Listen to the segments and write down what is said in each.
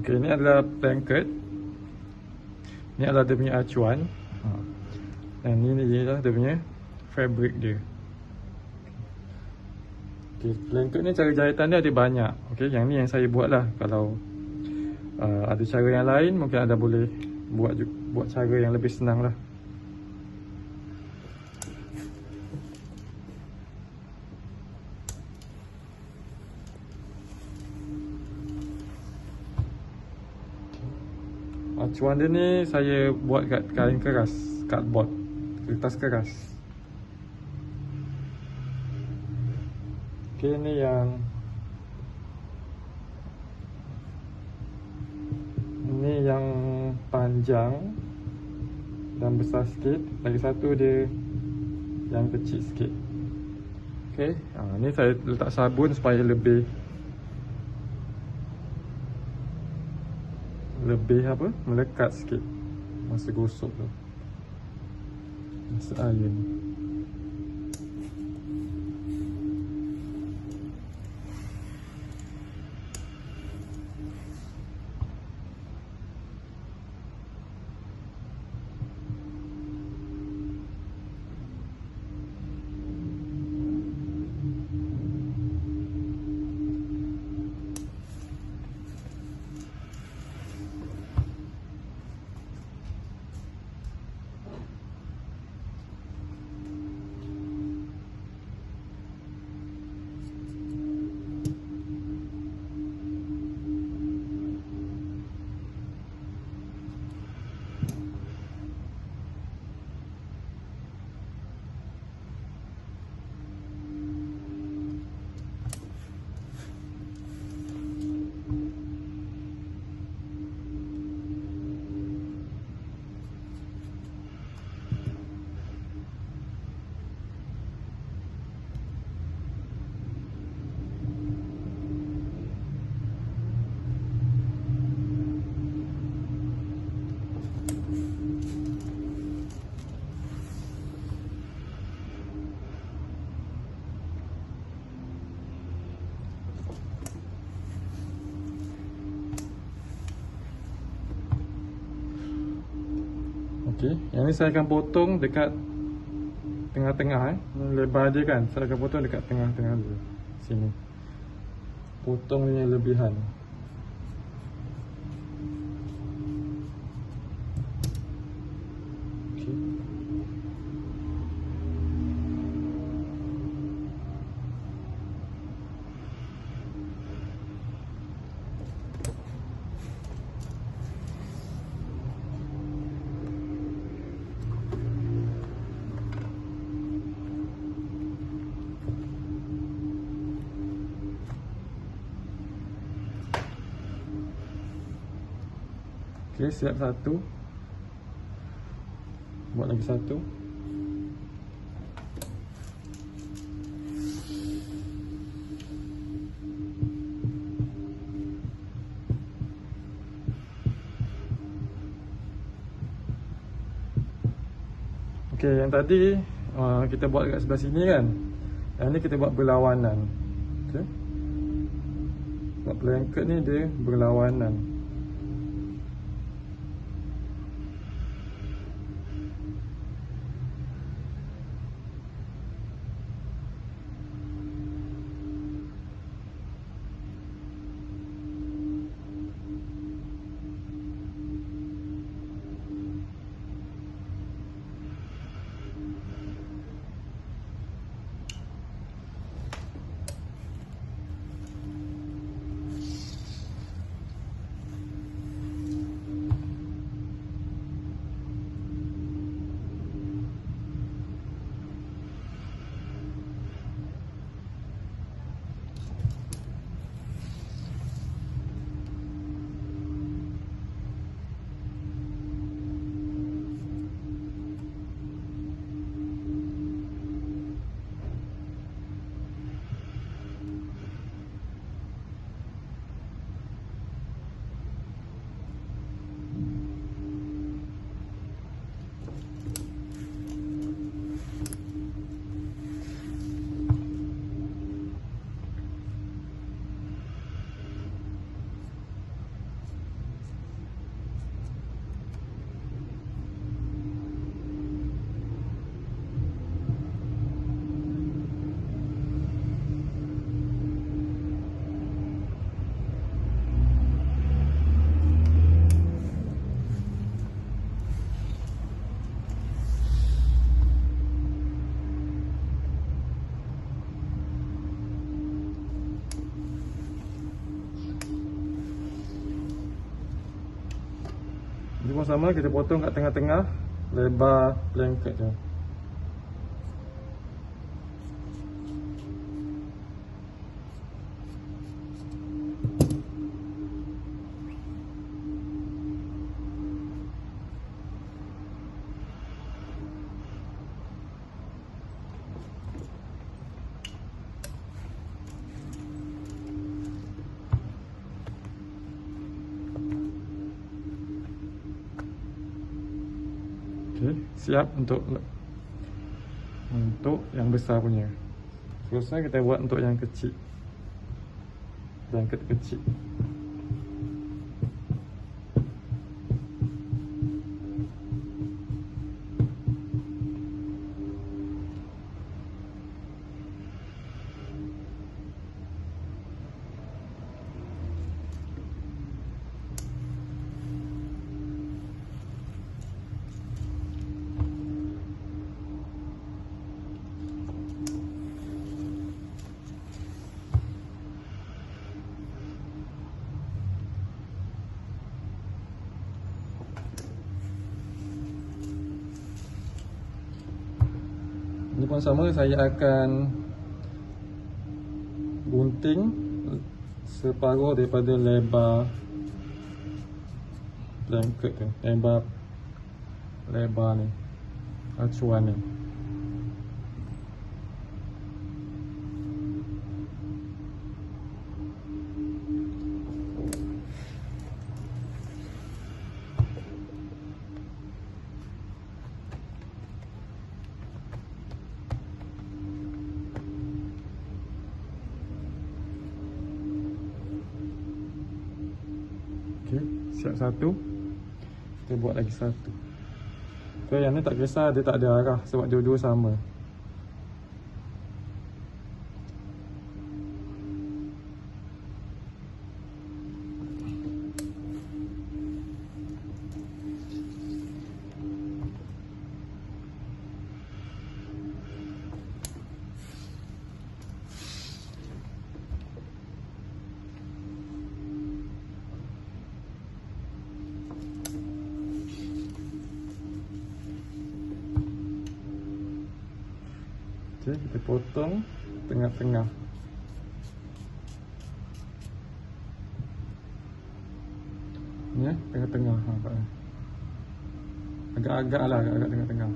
Okey, ni adalah blanket. Ni adalah dia punya acuan. Dan ni adalah dia punya fabric dia. Okey, blanket ni cara jahitan dia ada banyak. Okey, yang ni yang saya buat lah. Kalau ada cara yang lain, mungkin anda boleh buat cara yang lebih senang lah. Acuan dia ni saya buat kat kain keras, cardboard, kertas keras. Okey, ni yang panjang dan besar sikit. Lagi satu dia yang kecil sikit. Okey, ni saya letak sabun supaya lebih melekat sikit masa gosok tu, masa iron. Okey, yang ni saya akan potong dekat tengah-tengah lebar dia kan. Saya akan potong dekat tengah-tengah dulu. Sini. Potong ni yang lebihan. Okey. Okey, siap satu. Buat lagi satu. Okey, yang tadi kita buat dekat sebelah sini kan. Yang ni kita buat berlawanan. Okey. Buat blanket ni dia berlawanan. Ini pun sama, kita potong kat tengah-tengah lebar blanket tu. Okay, siap untuk yang besar punya. Selesai, kita buat untuk yang kecil, blanket kecil. Ini pun sama, saya akan gunting separuh daripada lebar blanket tu, lebar ni, acuan ni. Okay, siap satu. Kita buat lagi satu. Okay, yang ni tak kisah, dia tak ada arah sebab dua-dua sama. Okay, kita potong tengah-tengah. Ni tengah-tengah. Agak-agak lah, agak-agak tengah-tengah.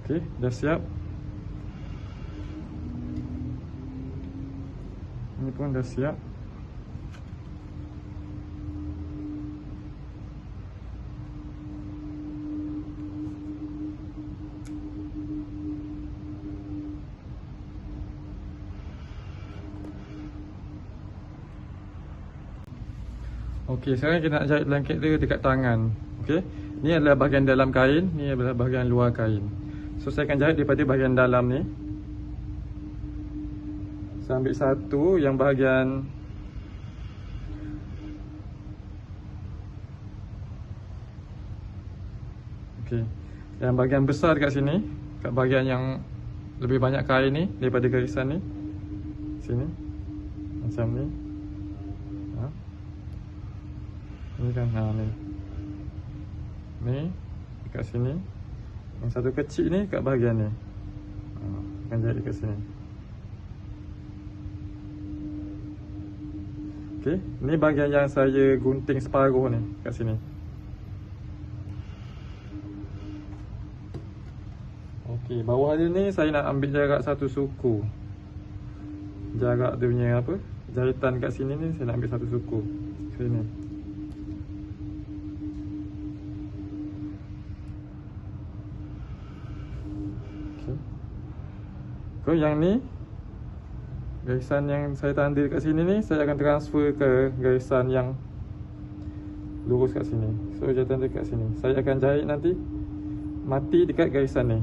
Okey, dah siap. Ini pun dah siap. Okey, sekarang kita nak jahit blanket tu dekat tangan. Okey. Ni adalah bahagian dalam kain, ni adalah bahagian luar kain. So saya akan jahit daripada bahagian dalam ni. Saya ambil satu yang bahagian okey, yang bahagian besar dekat sini, kat bahagian yang lebih banyak kain ni daripada garisan ni. Sini. Macam ni. Ha. Ni kan, ni. Ni dekat sini. Yang satu kecil ni kat bahagian ni. Akan jahit dekat sini. Okey, ni bahagian yang saya gunting separuh ni kat sini. Okey, bawah dia ni saya nak ambil jarak satu suku. Jarak dia punya apa? Jahitan kat sini ni saya nak ambil satu suku. Sini. So yang ni, garisan yang saya tanda kat sini ni, saya akan transfer ke garisan yang lurus kat sini. So saya tanda kat sini. Saya akan jahit nanti mati dekat garisan ni.